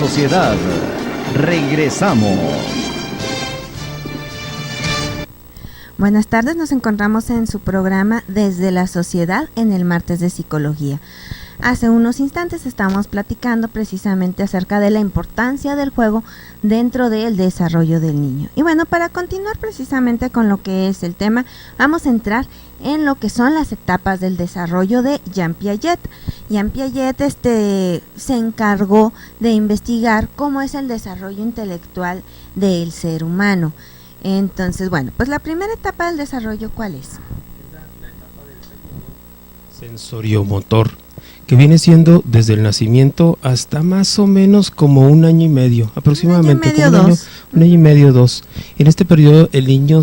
sociedad. Regresamos. Buenas tardes, nos encontramos en su programa Desde la Sociedad en el martes de Psicología. Hace unos instantes estábamos platicando precisamente acerca de la importancia del juego dentro del desarrollo del niño. Y bueno, para continuar precisamente con lo que es el tema, vamos a entrar en lo que son las etapas del desarrollo de Jean Piaget. Jean Piaget se encargó de investigar cómo es el desarrollo intelectual del ser humano. Entonces, bueno, pues la primera etapa del desarrollo, ¿cuál es? La etapa del periodo sensoriomotor, que viene siendo desde el nacimiento hasta más o menos como un año y medio, aproximadamente. Un año y medio, dos. En este periodo el niño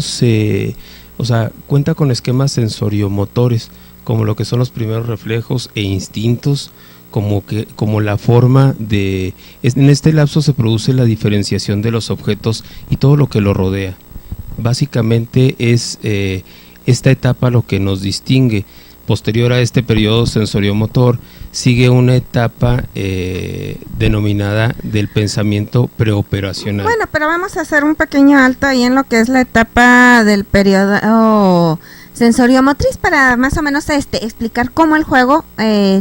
cuenta con esquemas sensoriomotores, como lo que son los primeros reflejos e instintos, como la forma de... En este lapso se produce la diferenciación de los objetos y todo lo que lo rodea. Básicamente es esta etapa lo que nos distingue. Posterior a este periodo sensoriomotor sigue una etapa denominada del pensamiento preoperacional. Bueno, pero vamos a hacer un pequeño alto ahí en lo que es la etapa del periodo sensoriomotriz para más o menos explicar cómo el juego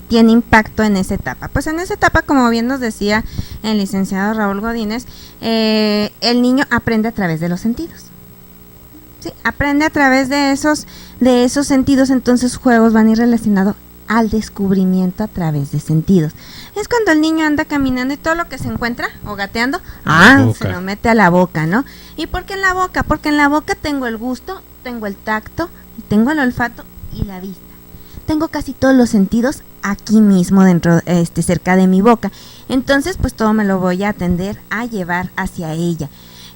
tiene impacto en esa etapa. Pues en esa etapa, como bien nos decía el licenciado Raúl Godínez, el niño aprende a través de los sentidos. Sí, aprende a través de esos sentidos, entonces juegos van a ir relacionados al descubrimiento a través de sentidos. Es cuando el niño anda caminando y todo lo que se encuentra o gateando, se lo mete a la boca, ¿no? ¿Y por qué en la boca? Porque en la boca tengo el gusto, tengo el tacto, tengo el olfato y la vista. Tengo casi todos los sentidos aquí mismo dentro, cerca de mi boca. Entonces, pues todo me lo voy a tender a llevar hacia ella.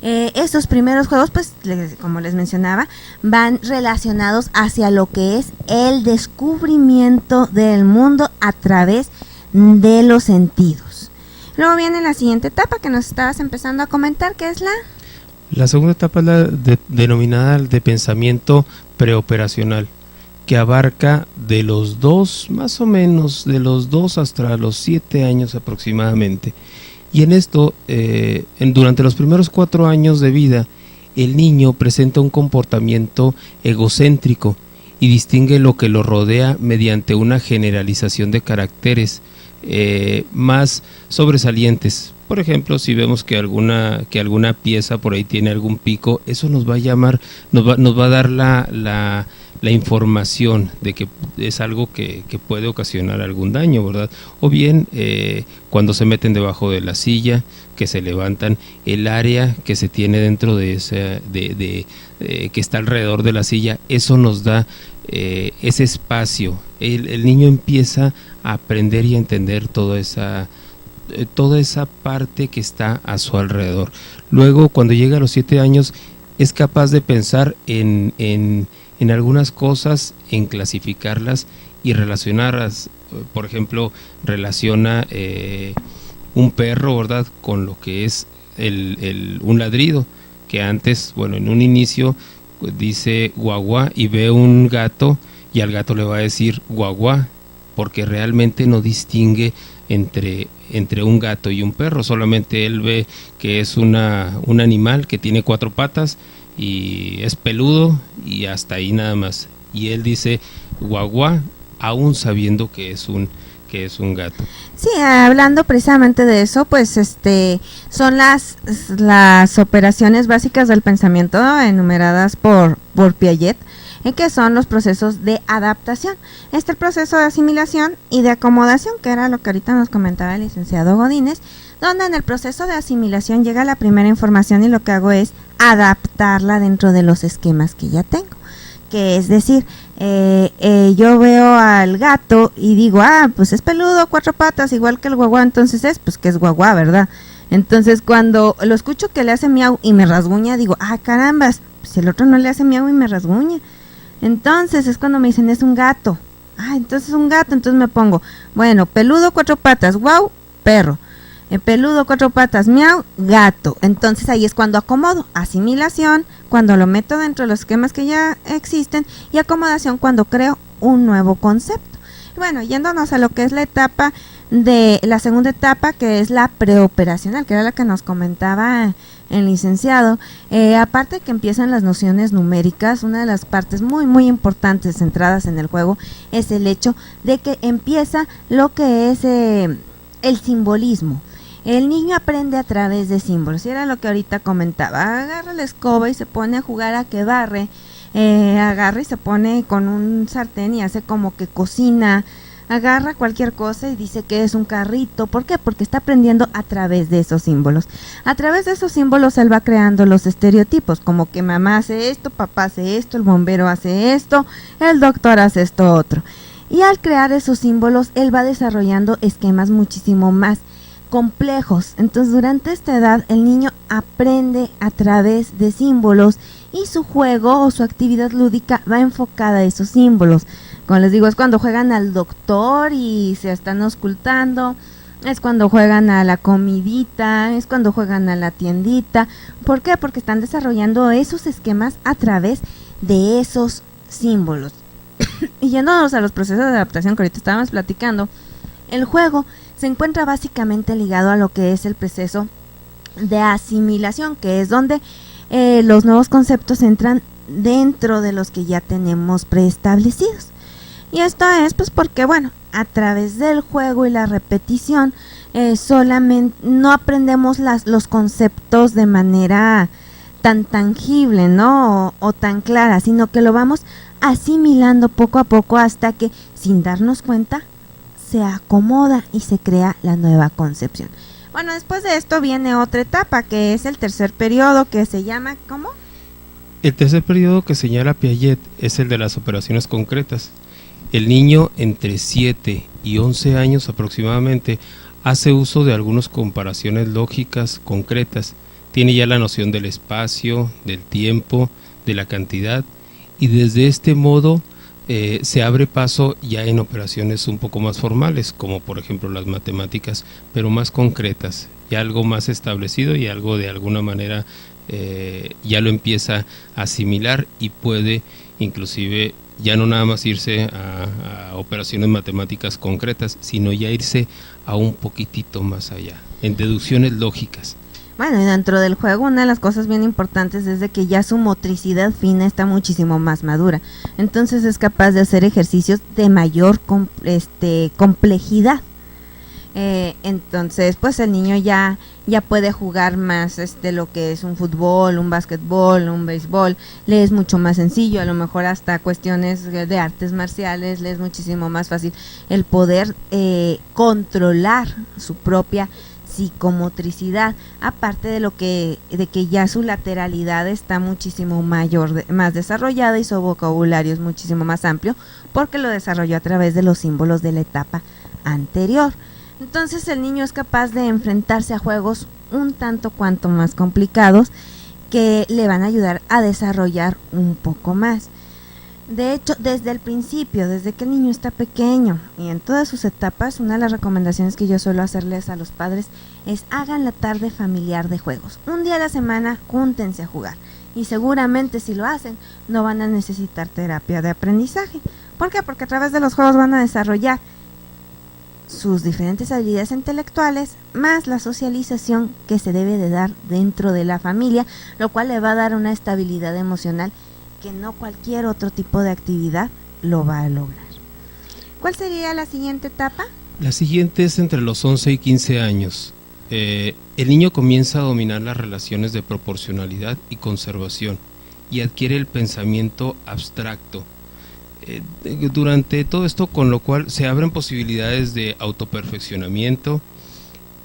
Estos primeros juegos, pues como les mencionaba, van relacionados hacia lo que es el descubrimiento del mundo a través de los sentidos. Luego viene la siguiente etapa que nos estabas empezando a comentar, que es la segunda etapa es la denominada de pensamiento preoperacional, que abarca de los 2, más o menos, de los 2 hasta los 7 años aproximadamente. Y en esto, durante los primeros 4 años de vida, el niño presenta un comportamiento egocéntrico y distingue lo que lo rodea mediante una generalización de caracteres más sobresalientes. Por ejemplo, si vemos que alguna pieza por ahí tiene algún pico, eso nos va a dar la información de que es algo que puede ocasionar algún daño, ¿verdad? O bien cuando se meten debajo de la silla, que se levantan, el área que se tiene dentro de esa, que está alrededor de la silla, eso nos da ese espacio. El niño empieza a aprender y a entender toda esa parte que está a su alrededor. Luego, cuando llega a los 7 años, es capaz de pensar en algunas cosas, en clasificarlas y relacionarlas. Por ejemplo, relaciona un perro, ¿verdad?, con lo que es un ladrido, que antes, bueno, en un inicio dice guagua y ve un gato y al gato le va a decir guagua, porque realmente no distingue entre un gato y un perro, solamente él ve que es un animal que tiene 4 patas y es peludo y hasta ahí nada más, y él dice guagua aún sabiendo que es un gato. Sí, hablando precisamente de eso, pues son las operaciones básicas del pensamiento enumeradas por Piaget, que son los procesos de adaptación. El proceso de asimilación y de acomodación, que era lo que ahorita nos comentaba el licenciado Godínez, donde en el proceso de asimilación llega la primera información y lo que hago es adaptarla dentro de los esquemas que ya tengo. Que es decir, yo veo al gato y digo, pues es peludo, 4 patas, igual que el guagua, entonces que es guagua, ¿verdad? Entonces cuando lo escucho que le hace miau y me rasguña, digo, carambas, pues el otro no le hace miau y me rasguña. Entonces es cuando me dicen, es un gato. Entonces es un gato, entonces me pongo, bueno, peludo, 4 patas, guau, perro. Peludo, 4 patas, miau, gato. Entonces ahí es cuando acomodo. Asimilación, cuando lo meto dentro de los esquemas que ya existen, y acomodación cuando creo un nuevo concepto. Bueno, yéndonos a lo que es la etapa de la segunda etapa, que es la preoperacional, que era la que nos comentaba el licenciado. Aparte de que empiezan las nociones numéricas, una de las partes muy muy importantes centradas en el juego es el hecho de que empieza lo que es el simbolismo. El niño aprende a través de símbolos, y era lo que ahorita comentaba. Agarra la escoba y se pone a jugar a que barre, agarra y se pone con un sartén y hace como que cocina, agarra cualquier cosa y dice que es un carrito. ¿Por qué? Porque está aprendiendo a través de esos símbolos. A través de esos símbolos él va creando los estereotipos, como que mamá hace esto, papá hace esto, el bombero hace esto, el doctor hace esto otro. Y al crear esos símbolos él va desarrollando esquemas muchísimo más complejos. Entonces durante esta edad el niño aprende a través de símbolos y su juego o su actividad lúdica va enfocada a esos símbolos. Como les digo, es cuando juegan al doctor y se están auscultando, es cuando juegan a la comidita, es cuando juegan a la tiendita. ¿Por qué? Porque están desarrollando esos esquemas a través de esos símbolos. Y yéndonos a los procesos de adaptación que ahorita estábamos platicando, el juego se encuentra básicamente ligado a lo que es el proceso de asimilación, que es donde los nuevos conceptos entran dentro de los que ya tenemos preestablecidos. Y esto es pues porque, bueno, a través del juego y la repetición solamente no aprendemos los conceptos de manera tan tangible, ¿no? O tan clara, sino que lo vamos asimilando poco a poco hasta que, sin darnos cuenta, se acomoda y se crea la nueva concepción. Bueno, después de esto viene otra etapa, que es el tercer periodo, que se llama, ¿cómo? El tercer periodo que señala Piaget es el de las operaciones concretas. El niño entre 7 y 11 años aproximadamente hace uso de algunas comparaciones lógicas concretas. Tiene ya la noción del espacio, del tiempo, de la cantidad, y desde este modo se abre paso ya en operaciones un poco más formales, como por ejemplo las matemáticas, pero más concretas, ya algo más establecido y algo de alguna manera ya lo empieza a asimilar y puede inclusive ya no nada más irse a operaciones matemáticas concretas, sino ya irse a un poquitito más allá, en deducciones lógicas. Bueno, y dentro del juego una de las cosas bien importantes es de que ya su motricidad fina está muchísimo más madura. Entonces es capaz de hacer ejercicios de mayor complejidad. Entonces pues el niño ya puede jugar más lo que es un fútbol, un básquetbol, un béisbol. Le es mucho más sencillo, a lo mejor hasta cuestiones de artes marciales le es muchísimo más fácil el poder controlar su propia psicomotricidad, aparte de que ya su lateralidad está muchísimo más desarrollada y su vocabulario es muchísimo más amplio porque lo desarrolló a través de los símbolos de la etapa anterior. Entonces el niño es capaz de enfrentarse a juegos un tanto cuanto más complicados que le van a ayudar a desarrollar un poco más. De hecho, desde el principio, desde que el niño está pequeño y en todas sus etapas, una de las recomendaciones que yo suelo hacerles a los padres es hagan la tarde familiar de juegos. Un día a la semana, júntense a jugar. Y seguramente si lo hacen, no van a necesitar terapia de aprendizaje. ¿Por qué? Porque a través de los juegos van a desarrollar sus diferentes habilidades intelectuales, más la socialización que se debe de dar dentro de la familia, lo cual le va a dar una estabilidad emocional que no cualquier otro tipo de actividad lo va a lograr. ¿Cuál sería la siguiente etapa? La siguiente es entre los 11 y 15 años. El niño comienza a dominar las relaciones de proporcionalidad y conservación y adquiere el pensamiento abstracto. Durante todo esto, con lo cual se abren posibilidades de autoperfeccionamiento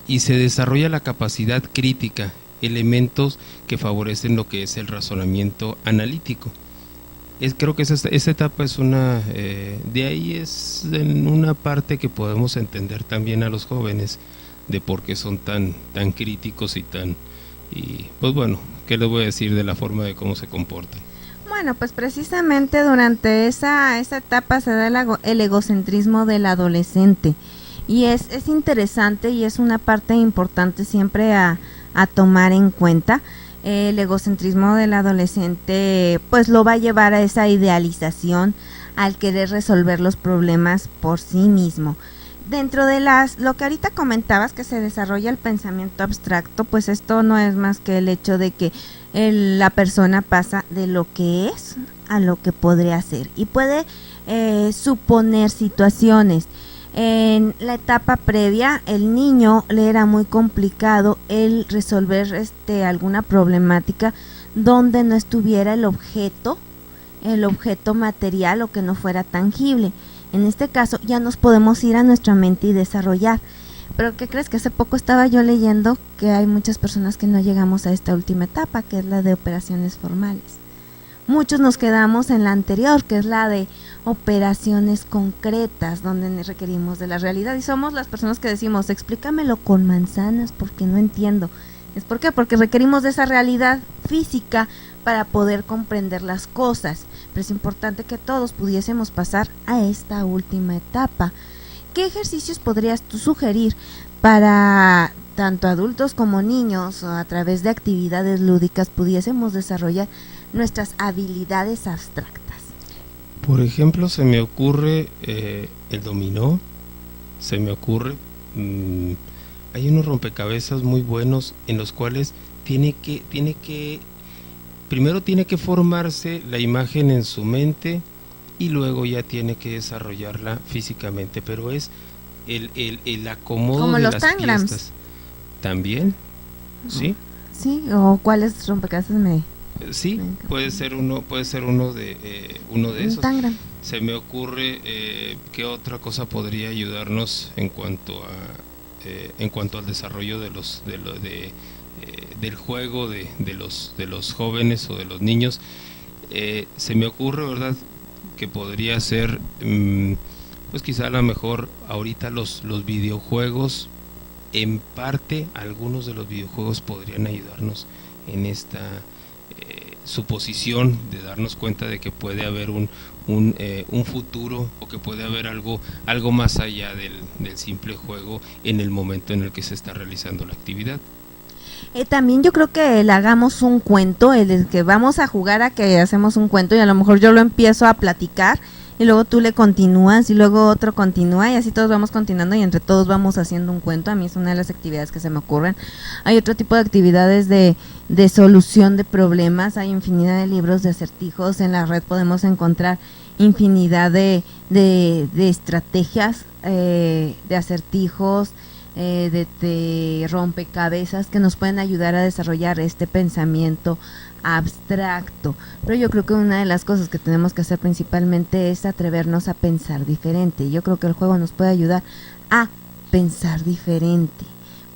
y se desarrolla la capacidad crítica, elementos que favorecen lo que es el razonamiento analítico. Creo que esa etapa es una, de ahí es en una parte que podemos entender también a los jóvenes de por qué son tan críticos y pues bueno, ¿qué les voy a decir de la forma de cómo se comportan? Bueno, pues precisamente durante esa etapa se da el egocentrismo del adolescente y es interesante y es una parte importante siempre a tomar en cuenta. El egocentrismo del adolescente pues lo va a llevar a esa idealización, al querer resolver los problemas por sí mismo. Dentro de lo que ahorita comentabas, que se desarrolla el pensamiento abstracto, pues esto no es más que el hecho de que la persona pasa de lo que es a lo que podría ser y puede suponer situaciones. En la etapa previa, el niño le era muy complicado el resolver alguna problemática donde no estuviera el objeto material o que no fuera tangible. En este caso ya nos podemos ir a nuestra mente y desarrollar. Pero ¿qué crees? Que hace poco estaba yo leyendo que hay muchas personas que no llegamos a esta última etapa, que es la de operaciones formales. Muchos nos quedamos en la anterior, que es la de operaciones concretas, donde requerimos de la realidad. Y somos las personas que decimos, explícamelo con manzanas porque no entiendo. ¿Es por qué? Porque requerimos de esa realidad física para poder comprender las cosas. Pero es importante que todos pudiésemos pasar a esta última etapa. ¿Qué ejercicios podrías tú sugerir para tanto adultos como niños, o a través de actividades lúdicas, pudiésemos desarrollar nuestras habilidades abstractas? Por ejemplo, se me ocurre el dominó, se me ocurre, hay unos rompecabezas muy buenos en los cuales primero tiene que formarse la imagen en su mente y luego ya tiene que desarrollarla físicamente, pero es el acomodo como de los las tangrams piezas. También, ¿sí? Sí, o cuáles rompecabezas Sí, puede ser uno de esos. tangram. Se me ocurre qué otra cosa podría ayudarnos en cuanto al desarrollo del juego de los jóvenes o de los niños. Se me ocurre, ¿verdad?, que podría ser pues quizá a lo mejor ahorita los videojuegos, en parte algunos de los videojuegos podrían ayudarnos en esta suposición de darnos cuenta de que puede haber un futuro, o que puede haber algo más allá del simple juego en el momento en el que se está realizando la actividad. También yo creo que le hagamos un cuento, el que vamos a jugar a que hacemos un cuento y a lo mejor yo lo empiezo a platicar y luego tú le continúas y luego otro continúa y así todos vamos continuando y entre todos vamos haciendo un cuento. A mí es una de las actividades que se me ocurren. Hay otro tipo de actividades de solución de problemas, hay infinidad de libros de acertijos, en la red podemos encontrar infinidad de estrategias de acertijos, de rompecabezas que nos pueden ayudar a desarrollar este pensamiento abstracto. Pero yo creo que una de las cosas que tenemos que hacer principalmente es atrevernos a pensar diferente. Yo creo que el juego nos puede ayudar a pensar diferente,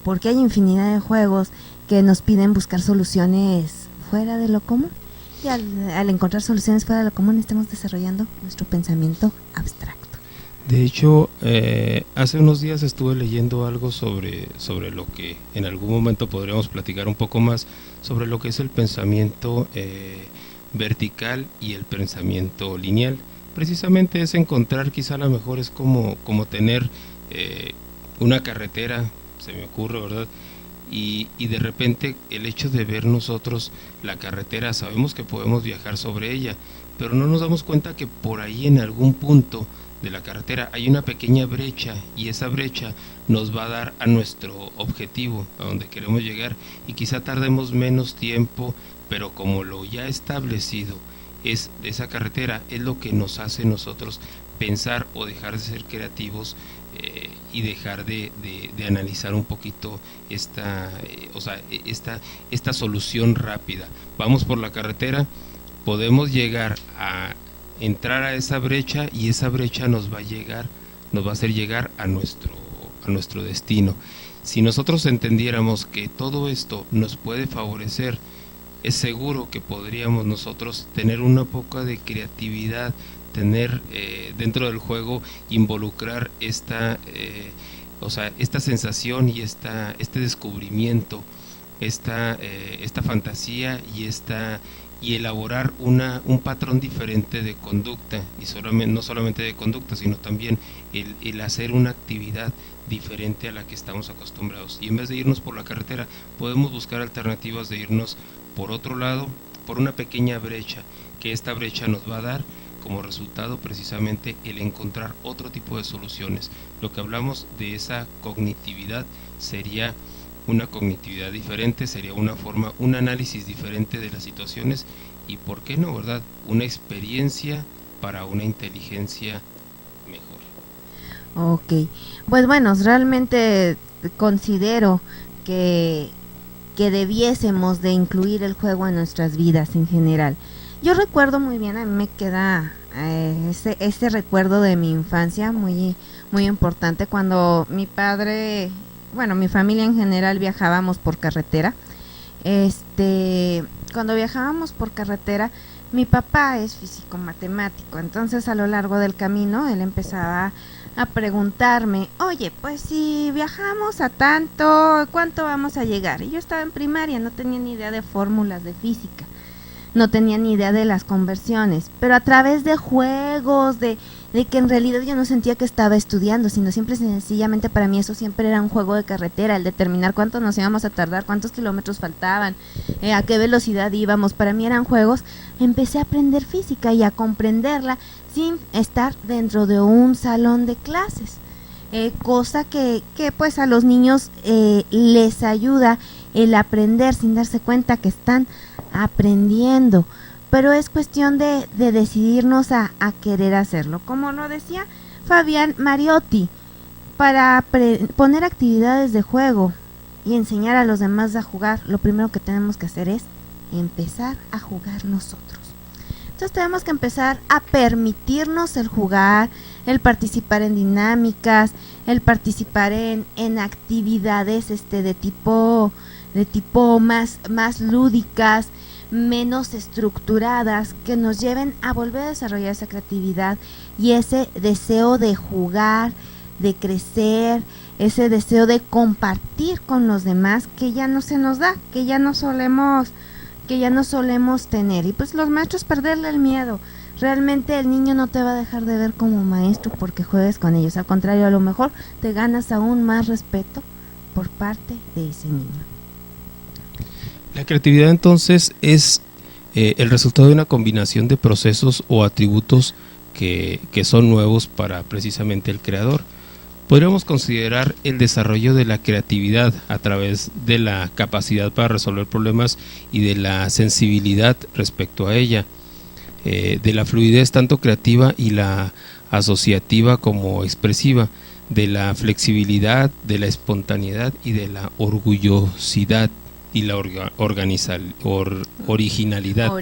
porque hay infinidad de juegos que nos piden buscar soluciones fuera de lo común, y al encontrar soluciones fuera de lo común estamos desarrollando nuestro pensamiento abstracto. De hecho, hace unos días estuve leyendo algo sobre lo que en algún momento podríamos platicar un poco más, sobre lo que es el pensamiento vertical y el pensamiento lineal. Precisamente es encontrar, quizá a lo mejor es como tener una carretera, se me ocurre, ¿verdad? Y de repente el hecho de ver nosotros la carretera, sabemos que podemos viajar sobre ella, pero no nos damos cuenta que por ahí en algún punto de la carretera hay una pequeña brecha, y esa brecha nos va a dar a nuestro objetivo, a donde queremos llegar, y quizá tardemos menos tiempo, pero como lo ya establecido es esa carretera, es lo que nos hace nosotros pensar o dejar de ser creativos y dejar de analizar un poquito esta solución rápida. Vamos por la carretera, podemos llegar a entrar a esa brecha, y esa brecha nos va a hacer llegar a nuestro destino. Si nosotros entendiéramos que todo esto nos puede favorecer, es seguro que podríamos nosotros tener una poca de creatividad, tener dentro del juego, involucrar esta sensación y este descubrimiento, esta fantasía y elaborar un patrón diferente de conducta, y no solamente de conducta, sino también el hacer una actividad diferente a la que estamos acostumbrados. Y en vez de irnos por la carretera, podemos buscar alternativas de irnos por otro lado, por una pequeña brecha, que esta brecha nos va a dar como resultado precisamente el encontrar otro tipo de soluciones. Lo que hablamos de esa cognitividad sería una cognitividad diferente, sería una forma, un análisis diferente de las situaciones y, ¿por qué no, verdad? Una experiencia para una inteligencia mejor. Ok, pues bueno, realmente considero que debiésemos de incluir el juego en nuestras vidas en general. Yo recuerdo muy bien, a mí me queda ese recuerdo de mi infancia muy, muy importante, cuando mi padre, bueno, mi familia en general viajábamos por carretera. Cuando viajábamos por carretera, mi papá es físico matemático, entonces a lo largo del camino él empezaba a preguntarme, oye, pues si viajamos a tanto, ¿cuánto vamos a llegar? Y yo estaba en primaria, no tenía ni idea de fórmulas de física, no tenía ni idea de las conversiones, pero a través de juegos, de que en realidad yo no sentía que estaba estudiando, sino siempre sencillamente para mí eso siempre era un juego de carretera, el determinar cuánto nos íbamos a tardar, cuántos kilómetros faltaban, a qué velocidad íbamos, para mí eran juegos. Empecé a aprender física y a comprenderla sin estar dentro de un salón de clases, cosa que pues a los niños les ayuda el aprender sin darse cuenta que están aprendiendo, pero es cuestión de decidirnos a querer hacerlo. Como lo decía Fabián Mariotti, para poner actividades de juego y enseñar a los demás a jugar, lo primero que tenemos que hacer es empezar a jugar nosotros. Entonces tenemos que empezar a permitirnos el jugar, el participar en dinámicas, el participar en actividades de tipo más lúdicas, menos estructuradas, que nos lleven a volver a desarrollar esa creatividad y ese deseo de jugar, de crecer, ese deseo de compartir con los demás que ya no se nos da, que ya no solemos tener. Y pues los maestros, perderle el miedo. Realmente el niño no te va a dejar de ver como maestro porque juegues con ellos, al contrario, a lo mejor te ganas aún más respeto por parte de ese niño. La creatividad entonces es el resultado de una combinación de procesos o atributos que son nuevos para precisamente el creador. Podríamos considerar el desarrollo de la creatividad a través de la capacidad para resolver problemas y de la sensibilidad respecto a ella, de la fluidez tanto creativa y la asociativa como expresiva, de la flexibilidad, de la espontaneidad y de la orgullosidad y la originalidad.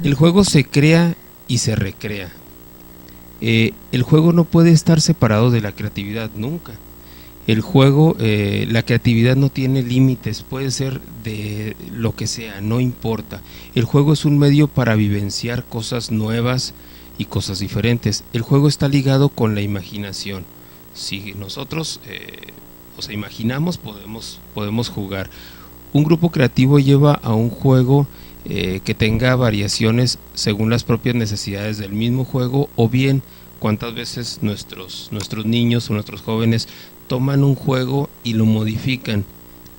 El juego se crea y se recrea. El juego no puede estar separado de la creatividad nunca. El juego, la creatividad no tiene límites, puede ser de lo que sea, no importa. El juego es un medio para vivenciar cosas nuevas y cosas diferentes. El juego está ligado con la imaginación. Si nosotros imaginamos, podemos jugar. Un grupo creativo lleva a un juego que tenga variaciones según las propias necesidades del mismo juego, o bien cuántas veces nuestros niños o nuestros jóvenes toman un juego y lo modifican.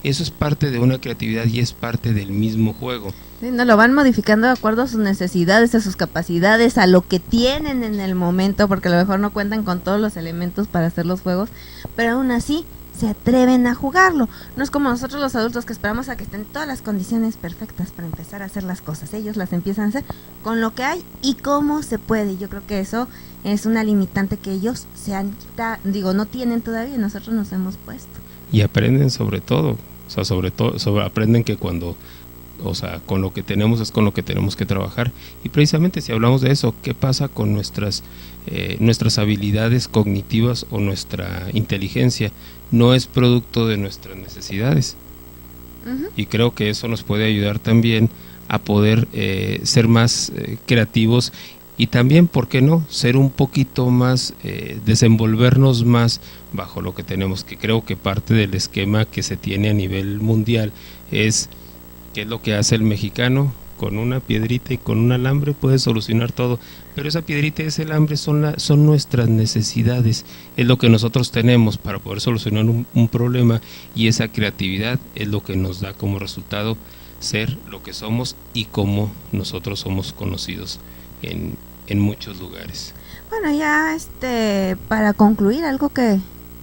Eso es parte de una creatividad y es parte del mismo juego. Sí, no, lo van modificando de acuerdo a sus necesidades, a sus capacidades, a lo que tienen en el momento, porque a lo mejor no cuentan con todos los elementos para hacer los juegos, pero aún así se atreven a jugarlo. No es como nosotros los adultos que esperamos a que estén todas las condiciones perfectas para empezar a hacer las cosas. Ellos las empiezan a hacer con lo que hay y cómo se puede. Yo creo que eso es una limitante que ellos se han quitado, no tienen todavía, nosotros nos hemos puesto. Y aprenden sobre todo, aprenden que cuando, con lo que tenemos es con lo que tenemos que trabajar. Y precisamente si hablamos de eso, ¿qué pasa con nuestras habilidades cognitivas o nuestra inteligencia? No es producto de nuestras necesidades. Y creo que eso nos puede ayudar también a poder ser más creativos y también, ¿por qué no?, ser un poquito más, desenvolvernos más bajo lo que tenemos, que creo que parte del esquema que se tiene a nivel mundial es ¿qué es lo que hace el mexicano? Con una piedrita y con un alambre puede solucionar todo, pero esa piedrita y ese alambre son nuestras necesidades, es lo que nosotros tenemos para poder solucionar un problema, y esa creatividad es lo que nos da como resultado ser lo que somos y cómo nosotros somos conocidos en en muchos lugares. Bueno, ya para concluir, algo que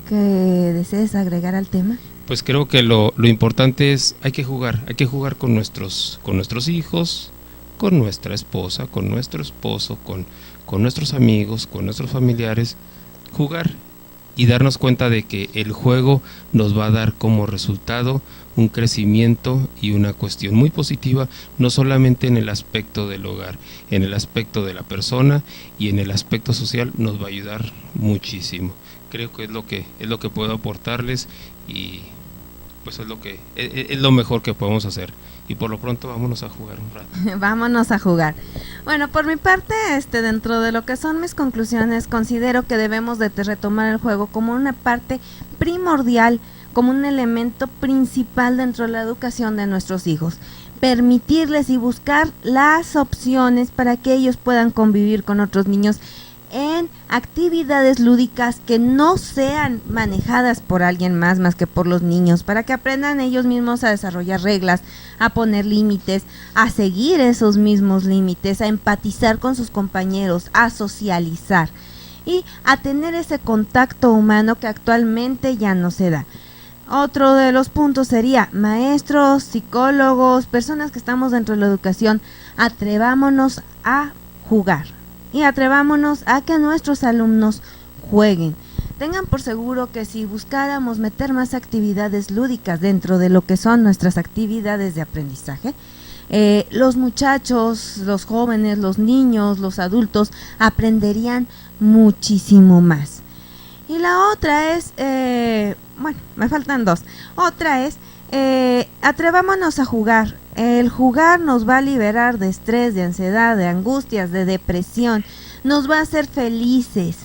desees agregar al tema. Pues creo que lo importante es, hay que jugar con nuestros hijos, con nuestra esposa, con nuestro esposo, con nuestros amigos, con nuestros familiares, jugar y darnos cuenta de que el juego nos va a dar como resultado un crecimiento y una cuestión muy positiva, no solamente en el aspecto del hogar, en el aspecto de la persona y en el aspecto social nos va a ayudar muchísimo. Creo que es lo que puedo aportarles y pues es lo mejor que podemos hacer. Y por lo pronto vámonos a jugar un rato. Vámonos a jugar. Bueno, por mi parte, dentro de lo que son mis conclusiones, considero que debemos de retomar el juego como una parte primordial, como un elemento principal dentro de la educación de nuestros hijos. Permitirles y buscar las opciones para que ellos puedan convivir con otros niños en actividades lúdicas que no sean manejadas por alguien más que por los niños, para que aprendan ellos mismos a desarrollar reglas, a poner límites, a seguir esos mismos límites, a empatizar con sus compañeros, a socializar y a tener ese contacto humano que actualmente ya no se da. Otro de los puntos sería maestros, psicólogos, personas que estamos dentro de la educación, atrevámonos a jugar. Y atrevámonos a que nuestros alumnos jueguen. Tengan por seguro que si buscáramos meter más actividades lúdicas dentro de lo que son nuestras actividades de aprendizaje, los muchachos, los jóvenes, los niños, los adultos aprenderían muchísimo más. Y la otra es, me faltan dos. Otra es, atrevámonos a jugar. El jugar nos va a liberar de estrés, de ansiedad, de angustias, de depresión. Nos va a hacer felices.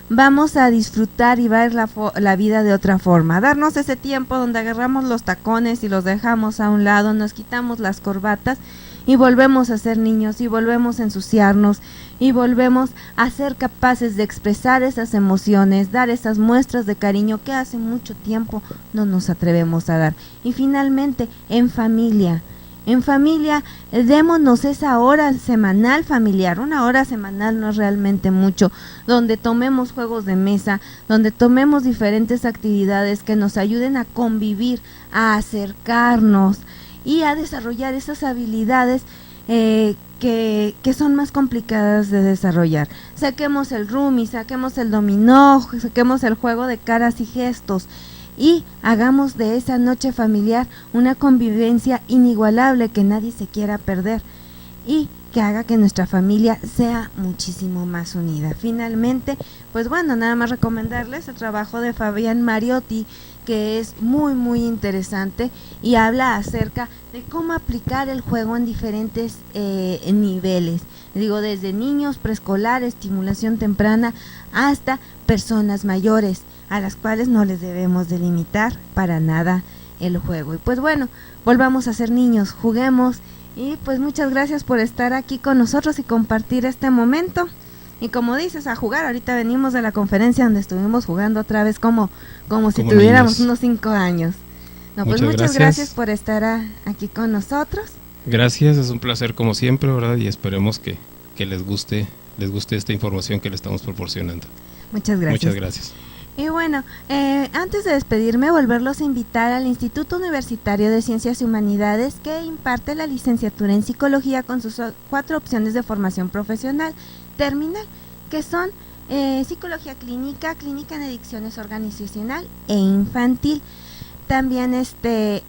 Vamos a disfrutar y ver la vida de otra forma. Darnos ese tiempo donde agarramos los tacones y los dejamos a un lado, nos quitamos las corbatas y volvemos a ser niños y volvemos a ensuciarnos y volvemos a ser capaces de expresar esas emociones, dar esas muestras de cariño que hace mucho tiempo no nos atrevemos a dar. Y finalmente, en familia, démonos esa hora semanal familiar. Una hora semanal no es realmente mucho, donde tomemos juegos de mesa, donde tomemos diferentes actividades que nos ayuden a convivir, a acercarnos y a desarrollar esas habilidades que son más complicadas de desarrollar. Saquemos el rummy, saquemos el dominó, saquemos el juego de caras y gestos y hagamos de esa noche familiar una convivencia inigualable que nadie se quiera perder y que haga que nuestra familia sea muchísimo más unida. Finalmente, pues bueno, nada más recomendarles el trabajo de Fabián Mariotti, que es muy muy interesante y habla acerca de cómo aplicar el juego en diferentes niveles. Digo, desde niños, preescolar, estimulación temprana, hasta personas mayores, a las cuales no les debemos delimitar para nada el juego. Y pues bueno, volvamos a ser niños, juguemos y pues muchas gracias por estar aquí con nosotros y compartir este momento. Y como dices, a jugar. Ahorita venimos de la conferencia donde estuvimos jugando otra vez como si tuviéramos niños. Unos 5 años. No, pues muchas gracias por estar aquí con nosotros. Gracias, es un placer como siempre, ¿verdad? Y esperemos que les guste esta información que le estamos proporcionando. Muchas gracias. Muchas gracias. Y bueno, antes de despedirme, volverlos a invitar al Instituto Universitario de Ciencias y Humanidades, que imparte la licenciatura en Psicología con sus 4 opciones de formación profesional terminal, que son Psicología Clínica, Clínica en Adicciones Organizacional e Infantil. También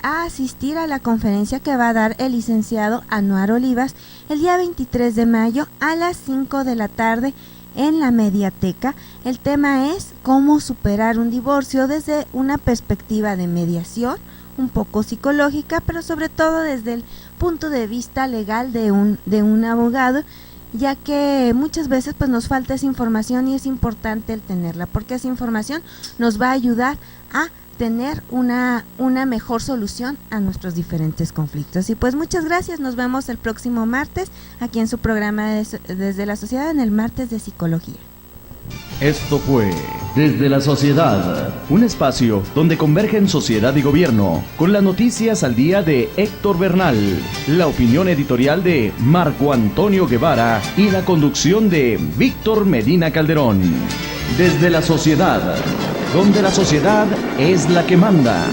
a asistir a la conferencia que va a dar el licenciado Anuar Olivas el día 23 de mayo a las 5 de la tarde en la Mediateca. El tema es cómo superar un divorcio desde una perspectiva de mediación, un poco psicológica, pero sobre todo desde el punto de vista legal de un abogado, ya que muchas veces pues nos falta esa información y es importante el tenerla, porque esa información nos va a ayudar a tener una mejor solución a nuestros diferentes conflictos. Y pues muchas gracias, nos vemos el próximo martes aquí en su programa Desde la Sociedad, en el martes de Psicología. Esto fue Desde la Sociedad, un espacio donde convergen sociedad y gobierno, con las noticias al día de Héctor Bernal, la opinión editorial de Marco Antonio Guevara y la conducción de Víctor Medina Calderón. Desde la Sociedad, donde la sociedad es la que manda.